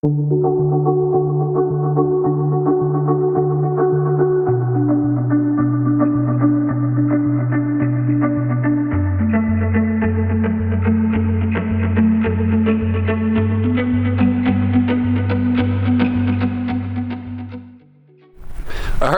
All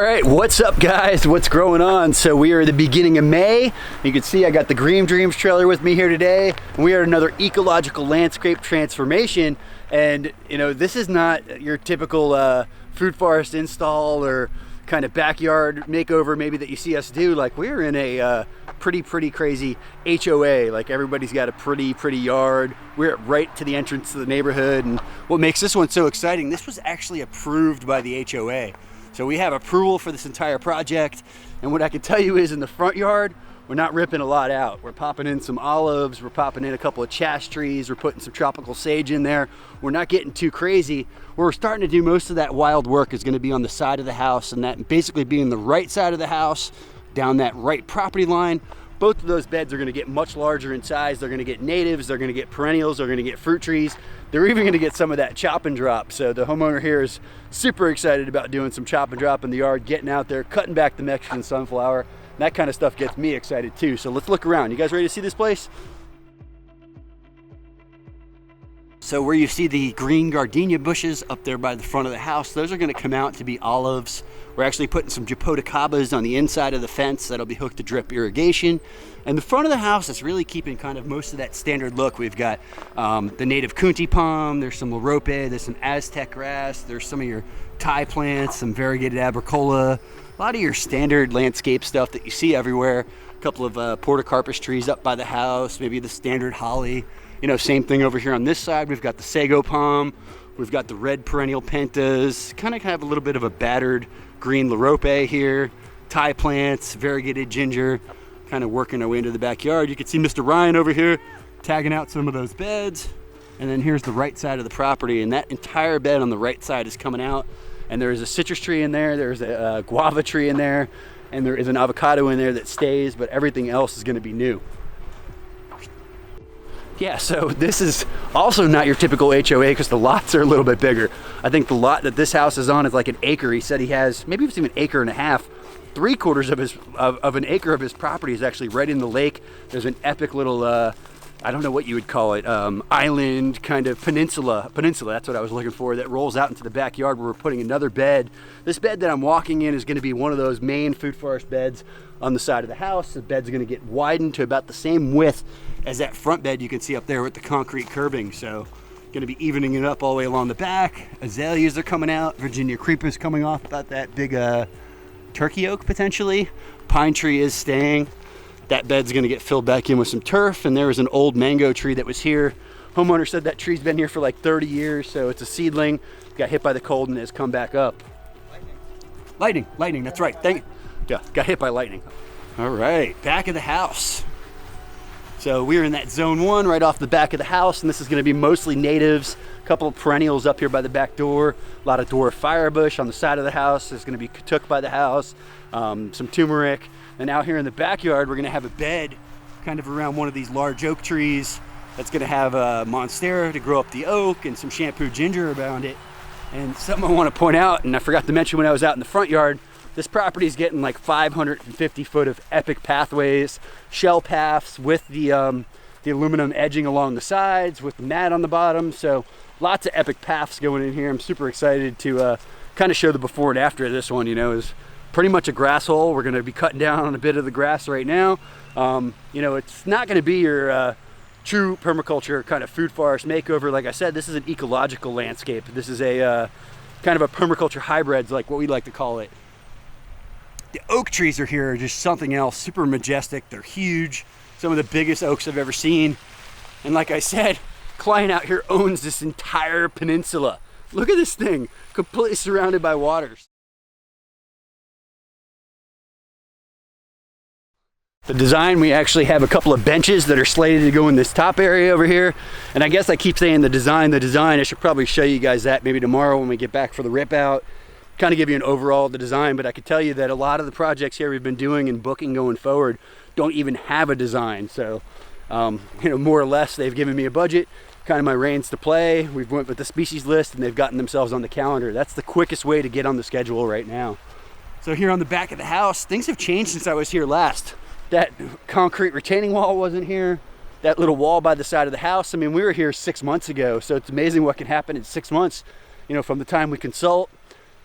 right, what's up guys? What's going on? So we are at the beginning of May. You can see I got the Green Dreams trailer with me here today. We are at another ecological landscape transformation. And you know, this is not your typical food forest install or kind of backyard makeover maybe that you see us do. Like, we're in a pretty crazy HOA. Like, everybody's got a pretty yard. We're right to the entrance to the neighborhood. And what makes this one so exciting, this was actually approved by the HOA. So we have approval for this entire project, and what I can tell you is in the front yard, we're not ripping a lot out. We're popping in some olives, we're popping in a couple of chash trees, we're putting some tropical sage in there. We're not getting too crazy. Where we're starting to do most of that wild work is gonna be on the side of the house, and that basically being the right side of the house, down that right property line. Both of those beds are gonna get much larger in size. They're gonna get natives, they're gonna get perennials, they're gonna get fruit trees. They're even gonna get some of that chop and drop. So the homeowner here is super excited about doing some chop and drop in the yard, getting out there, cutting back the Mexican sunflower. That kind of stuff gets me excited too. So let's look around. You guys ready to see this place? So where you see the green gardenia bushes up there by the front of the house, those are gonna come out to be olives. We're actually putting some japoticabas on the inside of the fence that'll be hooked to drip irrigation. And the front of the house is really keeping kind of most of that standard look. We've got the native kunti palm, there's some larope, there's some Aztec grass, there's some of your Thai plants, some variegated arboricola, a lot of your standard landscape stuff that you see everywhere. A couple of portocarpus trees up by the house, maybe the standard holly. You know, same thing over here on this side. We've got the Sago Palm, we've got the red perennial pentas, kind of have a little bit of a battered green larope here, Thai plants, variegated ginger, kind of working our way into the backyard. You can see Mr. Ryan over here tagging out some of those beds. And then here's the right side of the property, and that entire bed on the right side is coming out. And there is a citrus tree in there, there's a guava tree in there, and there is an avocado in there that stays, but everything else is gonna be new. Yeah, so this is also not your typical HOA because the lots are a little bit bigger. I think the lot that this house is on is like an acre. He said he has, maybe it's even an acre and a half. 3/4 of an acre of his property is actually right in the lake. There's an epic little, I don't know what you would call it, island kind of peninsula, that's what I was looking for, that rolls out into the backyard where we're putting another bed. This bed that I'm walking in is gonna be one of those main food forest beds on the side of the house. The bed's gonna get widened to about the same width as that front bed you can see up there with the concrete curbing. So gonna be evening it up all the way along the back. Azaleas are coming out, Virginia creepers coming off about that big turkey oak potentially. Pine tree is staying. That bed's gonna get filled back in with some turf, and there was an old mango tree that was here. Homeowner said that tree's been here for like 30 years, so it's a seedling. Got hit by the cold and has come back up. Lightning, that's right. Yeah, got hit by lightning. All right, back of the house. So we're in that zone 1 right off the back of the house, and this is gonna be mostly natives. A couple of perennials up here by the back door. A lot of dwarf firebush on the side of the house. It's gonna be took by the house. Some turmeric. And out here in the backyard, we're gonna have a bed kind of around one of these large oak trees that's gonna have a monstera to grow up the oak and some shampoo ginger around it. And something I wanna point out, and I forgot to mention when I was out in the front yard, this property is getting like 550 foot of epic pathways, shell paths with the aluminum edging along the sides with the mat on the bottom. So lots of epic paths going in here. I'm super excited to kind of show the before and after of this one. You know, is pretty much a grass hole. We're gonna be cutting down on a bit of the grass right now. You know, it's not gonna be your true permaculture kind of food forest makeover. Like I said, this is an ecological landscape. This is a kind of a permaculture hybrid, like what we like to call it. The oak trees are here are just something else, super majestic. They're huge, some of the biggest oaks I've ever seen. And like I said, client out here owns this entire peninsula. Look at this thing, completely surrounded by waters. The design, we actually have a couple of benches that are slated to go in this top area over here. And I guess I keep saying the design. I should probably show you guys that maybe tomorrow when we get back for the rip out. Kind of give you an overall of the design, but I could tell you that a lot of the projects here we've been doing and booking going forward don't even have a design. So, you know, more or less they've given me a budget kind of my reins to play. We've went with the species list and they've gotten themselves on the calendar. That's the quickest way to get on the schedule right now. So here on the back of the house, things have changed since I was here last. That concrete retaining wall wasn't here. That little wall by the side of the house, I mean, we were here 6 months ago, so it's amazing what can happen in 6 months, you know, from the time we consult,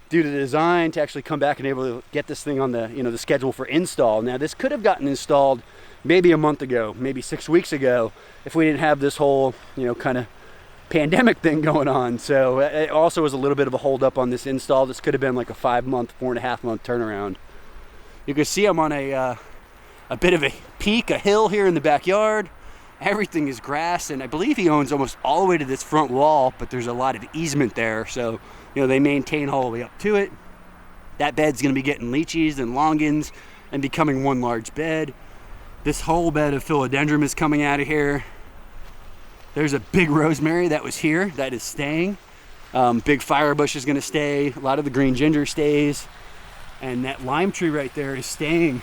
do the design, to actually come back and able to get this thing on the, you know, the schedule for install. Now, this could have gotten installed maybe a month ago, maybe 6 weeks ago, if we didn't have this whole, you know, kind of pandemic thing going on. So it also was a little bit of a hold up on this install. This could have been like a 5-month, 4.5 month turnaround. You can see I'm on a bit of a peak, a hill here in the backyard. Everything is grass, and I believe he owns almost all the way to this front wall, but there's a lot of easement there, so you know they maintain all the way up to it. That bed's going to be getting leachies and longans and becoming one large bed. This whole bed of philodendron is coming out of here. There's a big rosemary that was here that is staying. Big firebush is going to stay. A lot of the green ginger stays, and that lime tree right there is staying.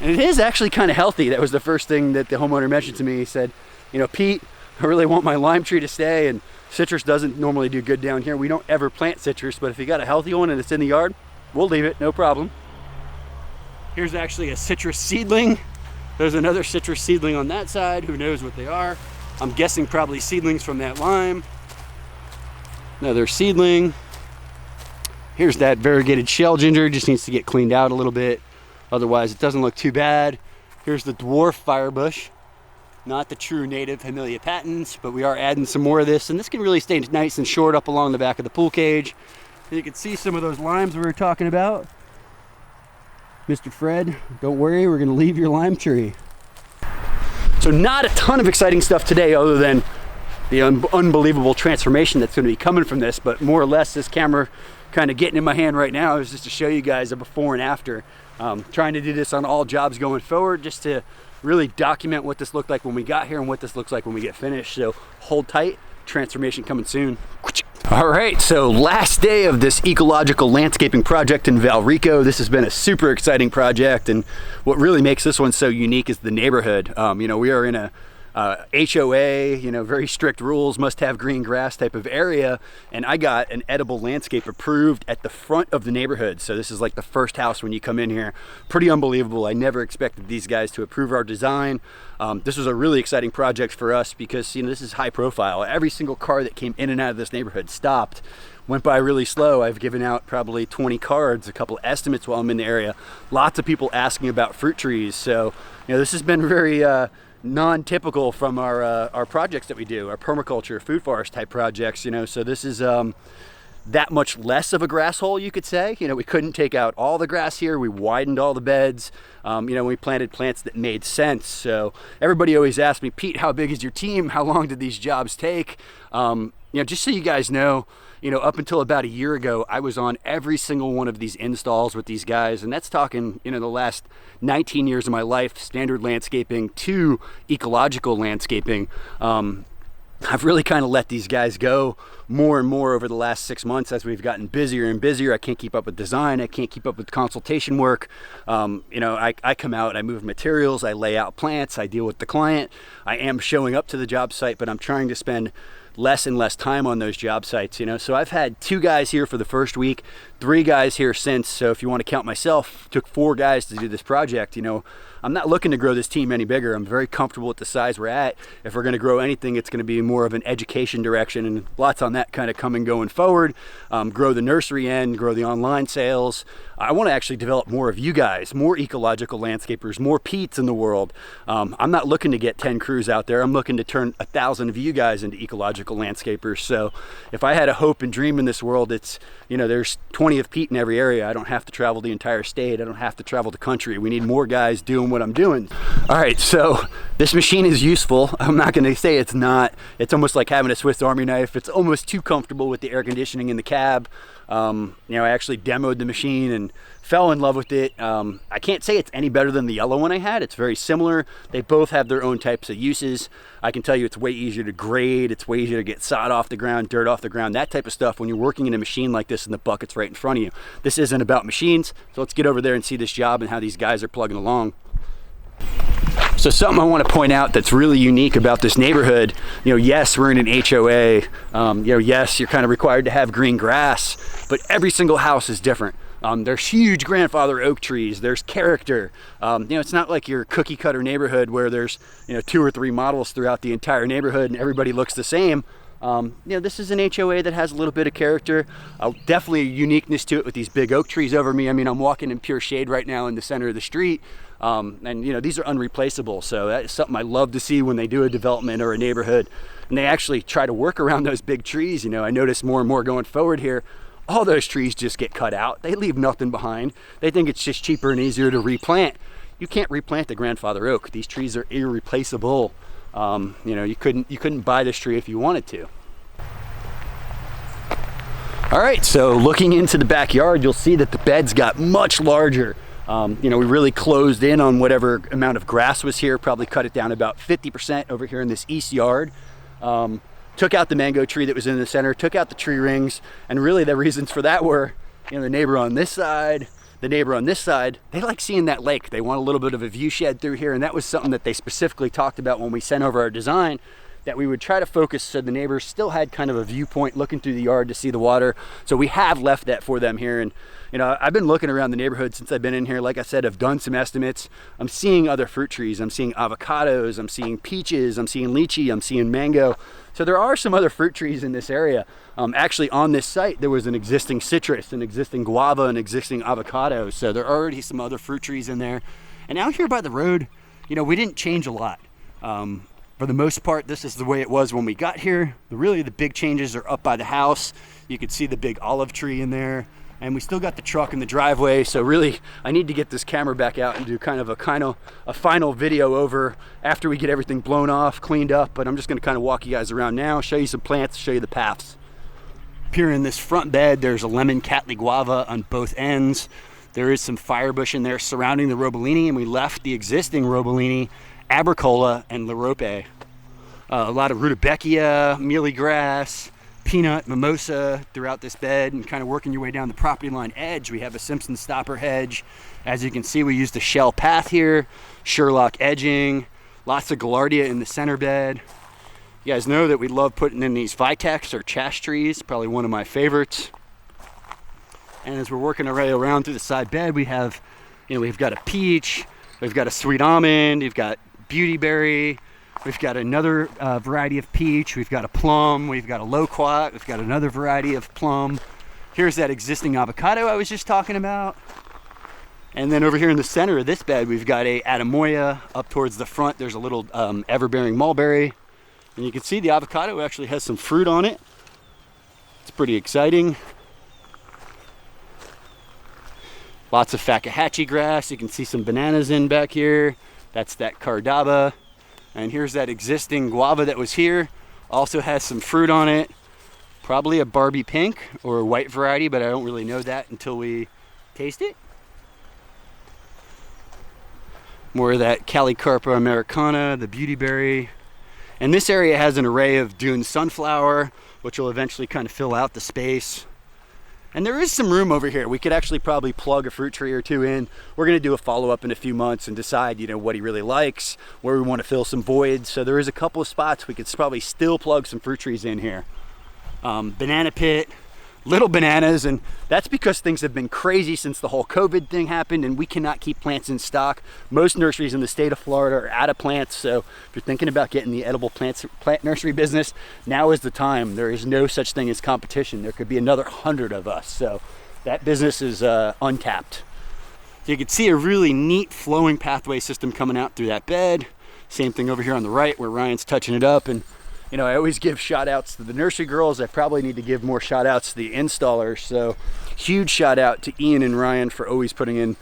And it is actually kind of healthy. That was the first thing that the homeowner mentioned to me. He said, you know, Pete, I really want my lime tree to stay, and citrus doesn't normally do good down here. We don't ever plant citrus, but if you got a healthy one and it's in the yard, we'll leave it, no problem. Here's actually a citrus seedling. There's another citrus seedling on that side. Who knows what they are? I'm guessing probably seedlings from that lime. Another seedling. Here's that variegated shell ginger. Just needs to get cleaned out a little bit. Otherwise, it doesn't look too bad. Here's the dwarf firebush. Not the true native Hemilia patens, but we are adding some more of this. And this can really stay nice and short up along the back of the pool cage. And you can see some of those limes we were talking about. Mr. Fred, don't worry, we're gonna leave your lime tree. So not a ton of exciting stuff today other than the unbelievable transformation that's gonna be coming from this, but more or less this camera kind of getting in my hand right now is just to show you guys a before and after. Trying to do this on all jobs going forward, just to really document what this looked like when we got here and what this looks like when we get finished. So hold tight, transformation coming soon. All right, so last day of this ecological landscaping project in Valrico. This has been a super exciting project, and what really makes this one so unique is the neighborhood. You know, we are in a HOA, you know, very strict rules, must have green grass type of area, and I got an edible landscape approved at the front of the neighborhood. So this is like the first house when you come in here. Pretty unbelievable. I never expected these guys to approve our design. This was a really exciting project for us because, you know, this is high profile. Every single car that came in and out of this neighborhood stopped, went by really slow. I've given out probably 20 cards, a couple estimates while I'm in the area. Lots of people asking about fruit trees. So, you know, this has been very non-typical from our projects that we do, our permaculture, food forest type projects, you know. So this is that much less of a grass hole, you could say. You know, we couldn't take out all the grass here. We widened all the beds. You know, we planted plants that made sense. So everybody always asks me, Pete, how big is your team? How long did these jobs take? You know, just so you guys know, you know, up until about a year ago, I was on every single one of these installs with these guys, and that's talking, you know, the last 19 years of my life, standard landscaping to ecological landscaping. I've really kind of let these guys go more and more over the last 6 months as we've gotten busier and busier. I can't keep up with design. I can't keep up with consultation work. You know, I come out, I move materials, I lay out plants, I deal with the client. I am showing up to the job site, but I'm trying to spend less and less time on those job sites, you know. So I've had 2 guys here for the first week, 3 guys here since. So if you want to count myself, took 4 guys to do this project. You know, I'm not looking to grow this team any bigger. I'm very comfortable with the size we're at. If we're going to grow anything, it's going to be more of an education direction, and lots on that kind of coming going forward. Grow the nursery end, grow the online sales. I want to actually develop more of you guys, more ecological landscapers, more Pete's in the world. I'm not looking to get 10 crews out there. I'm looking to turn 1,000 of you guys into ecological landscapers. So if I had a hope and dream in this world, it's, you know, there's 20 of Pete in every area. I don't have to travel the entire state. I don't have to travel the country. We need more guys doing what I'm doing. All right, so this machine is useful. I'm not going to say it's not. It's almost like having a Swiss Army knife. It's almost too comfortable with the air conditioning in the cab. You know, I actually demoed the machine and fell in love with it. I can't say it's any better than the yellow one I had. It's very similar. They both have their own types of uses. I can tell you it's way easier to grade. It's way easier to get sod off the ground, dirt off the ground, that type of stuff when you're working in a machine like this and the bucket's right in front of you. This isn't about machines. So let's get over there and see this job and how these guys are plugging along. So something I want to point out that's really unique about this neighborhood, yes, we're in an HOA, yes, you're kind of required to have green grass, but every single house is different. There's huge grandfather oak trees, there's character. It's not like your cookie cutter neighborhood where there's 2 or 3 models throughout the entire neighborhood and everybody looks the same. This is an HOA that has a little bit of character, definitely a uniqueness to it with these big oak trees over me. I mean, I'm walking in pure shade right now in the center of the street. These are unreplaceable, so that's something I love to see when they do a development or a neighborhood and they actually try to work around those big trees. I notice more and more going forward here, all those trees just get cut out. They leave nothing behind. They think it's just cheaper and easier to replant. You can't replant the grandfather oak. These trees are irreplaceable. You couldn't buy this tree if you wanted to. All right, so looking into the backyard, you'll see that the beds got much larger. We really closed in on whatever amount of grass was here, probably cut it down about 50% over here in this east yard. Took out the mango tree that was in the center, took out the tree rings, and really the reasons for that were, the neighbor on this side, the neighbor on this side, they like seeing that lake. They want a little bit of a view shed through here, and that was something that they specifically talked about when we sent over our design, that we would try to focus so the neighbors still had kind of a viewpoint looking through the yard to see the water. So we have left that for them here. And I've been looking around the neighborhood since I've been in here. Like I said, I've done some estimates. I'm seeing other fruit trees. I'm seeing avocados, I'm seeing peaches, I'm seeing lychee, I'm seeing mango. So there are some other fruit trees in this area. Actually on this site, there was an existing citrus, an existing guava, an existing avocado. So there are already some other fruit trees in there. And out here by the road, we didn't change a lot. For the most part, this is the way it was when we got here. Really, the big changes are up by the house. You can see the big olive tree in there. And we still got the truck in the driveway. So really, I need to get this camera back out and do kind of a final video over after we get everything blown off, cleaned up. But I'm just gonna kind of walk you guys around now, show you some plants, show you the paths. Up here in this front bed, there's a lemon Cattleya guava on both ends. There is some firebush in there surrounding the Robolini, and we left the existing Robolini, Abricola, and Larope. A lot of rudbeckia, mealy grass, peanut, mimosa throughout this bed, and kind of working your way down the property line edge. We have a Simpson stopper hedge. As you can see, we used a shell path here, Sherlock edging, lots of gaillardia in the center bed. You guys know that we love putting in these Vitex or chash trees, probably one of my favorites. And as we're working our way around through the side bed, we have, we've got a peach, we've got a sweet almond, we've got beautyberry, we've got another variety of peach, we've got a plum, we've got a loquat, we've got another variety of plum. Here's that existing avocado I was just talking about. And then over here in the center of this bed, we've got a Adamoya. Up towards the front, there's a little everbearing mulberry. And you can see the avocado actually has some fruit on it. It's pretty exciting. Lots of Fakahatchee grass. You can see some bananas in back here. That's that Cardaba. And here's that existing guava that was here. Also has some fruit on it. Probably a Barbie pink or a white variety, but I don't really know that until we taste it. More of that Calicarpa americana, the beautyberry. And this area has an array of Dune sunflower, which will eventually kind of fill out the space. And there is some room over here. We could actually probably plug a fruit tree or two in. We're gonna do a follow-up in a few months and decide, what he really likes, where we want to fill some voids. So there is a couple of spots we could probably still plug some fruit trees in here. Banana pit, little bananas, and that's because things have been crazy since the whole COVID thing happened, and we cannot keep plants in stock. Most nurseries in the state of Florida are out of plants, so if you're thinking about getting the edible plant nursery business, now is the time. There is no such thing as competition. There could be another 100 of us, so that business is untapped. So you can see a really neat flowing pathway system coming out through that bed. Same thing over here on the right where Ryan's touching it up. And I always give shout outs to the nursery girls. I probably need to give more shout outs to the installers. So huge shout out to Ian and Ryan for always putting in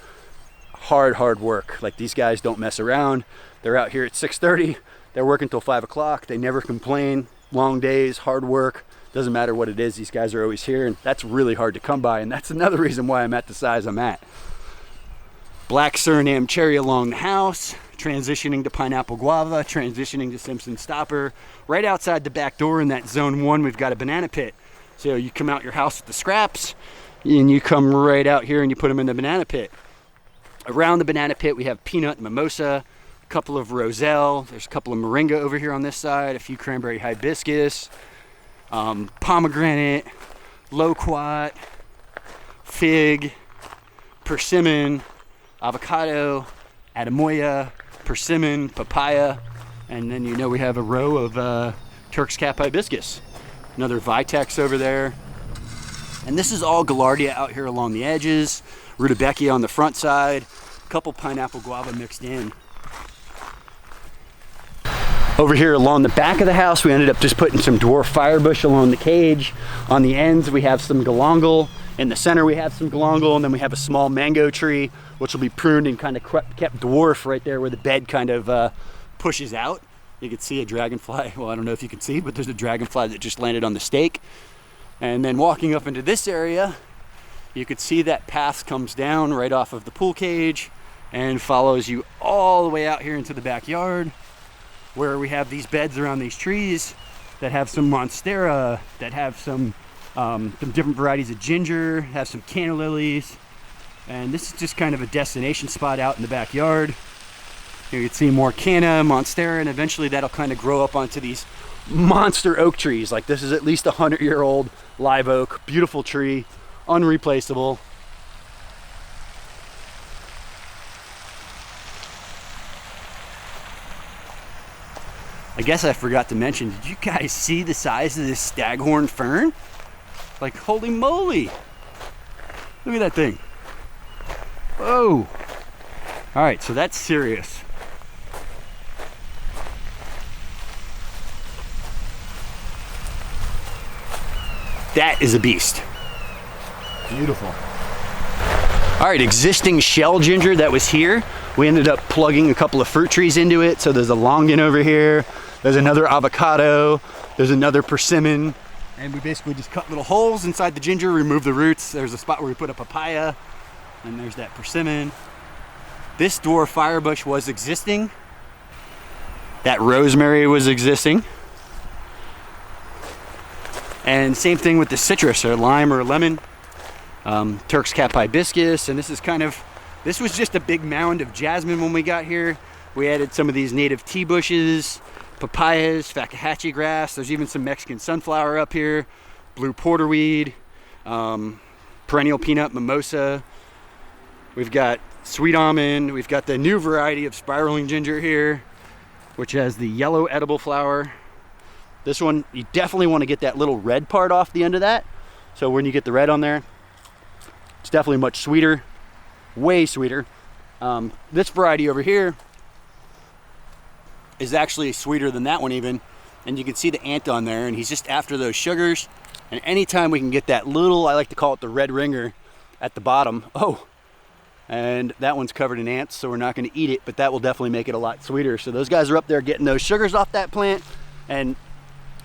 hard work. Like, these guys don't mess around. They're out here at 6:30. They're working till 5 o'clock. They never complain. Long days, hard work. Doesn't matter what it is. These guys are always here, and that's really hard to come by. And that's another reason why I'm at the size I'm at. Black Suriname cherry along the house. Transitioning to pineapple guava, transitioning to Simpson stopper. Right outside the back door in that zone 1, we've got a banana pit. So you come out your house with the scraps, and you come right out here and you put them in the banana pit. Around the banana pit, we have peanut and mimosa, a couple of roselle. There's a couple of moringa over here on this side, a few cranberry hibiscus, pomegranate, loquat, fig, persimmon, avocado, ademoya, persimmon, papaya, and then we have a row of Turk's cap hibiscus. Another vitex over there. And this is all gaillardia out here along the edges, rudbeckia on the front side, a couple pineapple guava mixed in. Over here along the back of the house, we ended up just putting some dwarf firebush along the cage. On the ends, we have some galangal. In the center, we have some galangal, and then we have a small mango tree, which will be pruned and kind of kept dwarf right there where the bed kind of pushes out. You can see a dragonfly. Well, I don't know if you can see, but there's a dragonfly that just landed on the stake. And then walking up into this area, you could see that path comes down right off of the pool cage and follows you all the way out here into the backyard, where we have these beds around these trees that have some monstera, that have some different varieties of ginger, have some canna lilies. And this is just kind of a destination spot out in the backyard. You can see more canna, monstera, and eventually that'll kind of grow up onto these monster oak trees. Like this is at least 100-year-old live oak, beautiful tree, unreplaceable. I guess I forgot to mention, did you guys see the size of this staghorn fern? Like, holy moly. Look at that thing. Whoa. All right, so that's serious. That is a beast. Beautiful. All right, existing shell ginger that was here, we ended up plugging a couple of fruit trees into it. So there's a longan over here, there's another avocado, there's another persimmon, and we basically just cut little holes inside the ginger, remove the roots. There's a spot where we put a papaya, and there's that persimmon. This dwarf firebush was existing. That rosemary was existing. And same thing with the citrus, or lime or lemon. Turk's cap hibiscus, and this was just a big mound of jasmine when we got here. We added some of these native tea bushes, papayas, fakahatchee grass. There's even some Mexican sunflower up here, blue porterweed, perennial peanut mimosa. We've got sweet almond. We've got the new variety of spiraling ginger here, which has the yellow edible flower. This one, you definitely want to get that little red part off the end of that. So when you get the red on there, it's definitely much sweeter, way sweeter. This variety over here is actually sweeter than that one even. And you can see the ant on there, and he's just after those sugars. And anytime we can get that little, I like to call it the red ringer at the bottom. Oh, and that one's covered in ants, so we're not going to eat it, but that will definitely make it a lot sweeter. So those guys are up there getting those sugars off that plant. And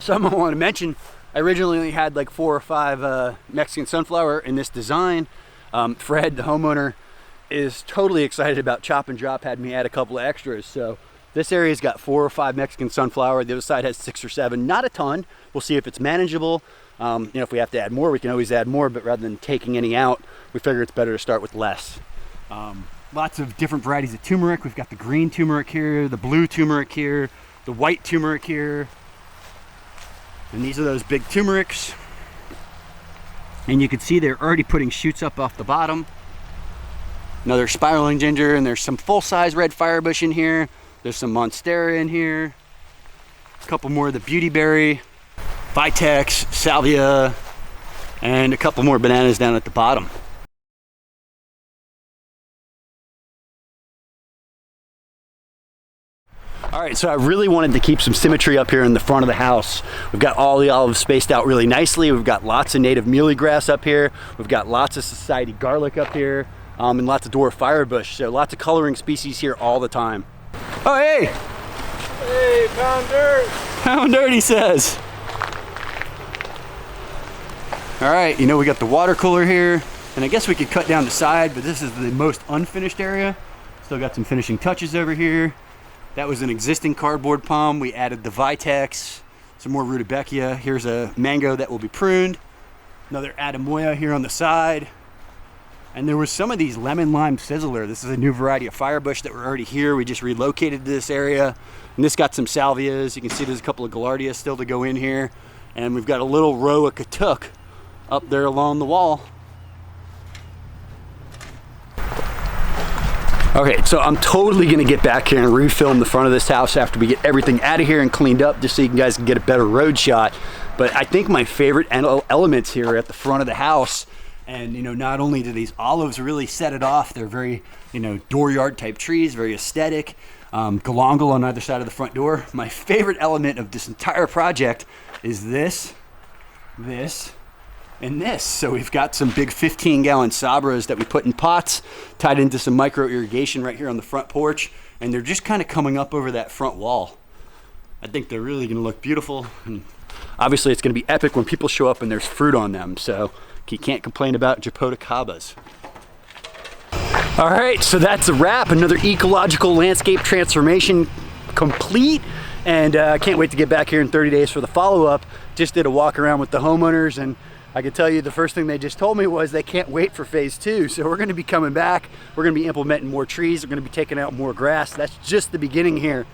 something I want to mention, I originally only had like 4 or 5 Mexican sunflower in this design. Fred, the homeowner, is totally excited about Chop and Drop, had me add a couple of extras. So this area's got 4 or 5 Mexican sunflower. The other side has 6 or 7, not a ton. We'll see if it's manageable. If we have to add more, we can always add more, but rather than taking any out, we figure it's better to start with less. Lots of different varieties of turmeric. We've got the green turmeric here, the blue turmeric here, the white turmeric here. And these are those big turmerics. And you can see they're already putting shoots up off the bottom. Another spiraling ginger, and there's some full-size red firebush in here. There's some monstera in here. A couple more of the beautyberry, vitex, salvia, and a couple more bananas down at the bottom. All right, so I really wanted to keep some symmetry up here in the front of the house. We've got all the olives spaced out really nicely. We've got lots of native mealy grass up here. We've got lots of society garlic up here, and lots of dwarf firebush. So lots of coloring species here all the time. Oh, hey! Hey, pound dirt! Pound dirt, he says. All right, we got the water cooler here, and I guess we could cut down the side, but this is the most unfinished area. Still got some finishing touches over here. That was an existing cardboard palm. We added the vitex, some more rudbeckia. Here's a mango that will be pruned. Another ademoya here on the side. And there was some of these lemon lime sizzler. This is a new variety of firebush that were already here. We just relocated to this area. And this got some salvias. You can see there's a couple of gaillardias still to go in here. And we've got a little row of katuk up there along the wall. Okay, so I'm totally gonna get back here and refilm the front of this house after we get everything out of here and cleaned up, just so you guys can get a better road shot. But I think my favorite elements here are at the front of the house. And you know, not only do these olives really set it off, they're very, you know, dooryard type trees, very aesthetic. Galangal on either side of the front door. My favorite element of this entire project is this, and this. So we've got some big 15-gallon sabras that we put in pots, tied into some micro irrigation right here on the front porch, and they're just kind of coming up over that front wall. I think they're really gonna look beautiful, and obviously it's gonna be epic when people show up and there's fruit on them, so you can't complain about Japoticabas. All right, so that's a wrap. Another ecological landscape transformation complete. And I can't wait to get back here in 30 days for the follow-up. Just did a walk around with the homeowners, and I can tell you the first thing they just told me was they can't wait for phase 2. So we're gonna be coming back. We're gonna be implementing more trees. We're gonna be taking out more grass. That's just the beginning here.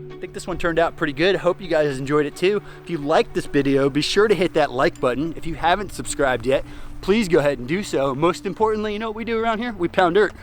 I think this one turned out pretty good. Hope you guys enjoyed it too. If you liked this video, be sure to hit that like button. If you haven't subscribed yet, please go ahead and do so. Most importantly, you know what we do around here? We pound dirt.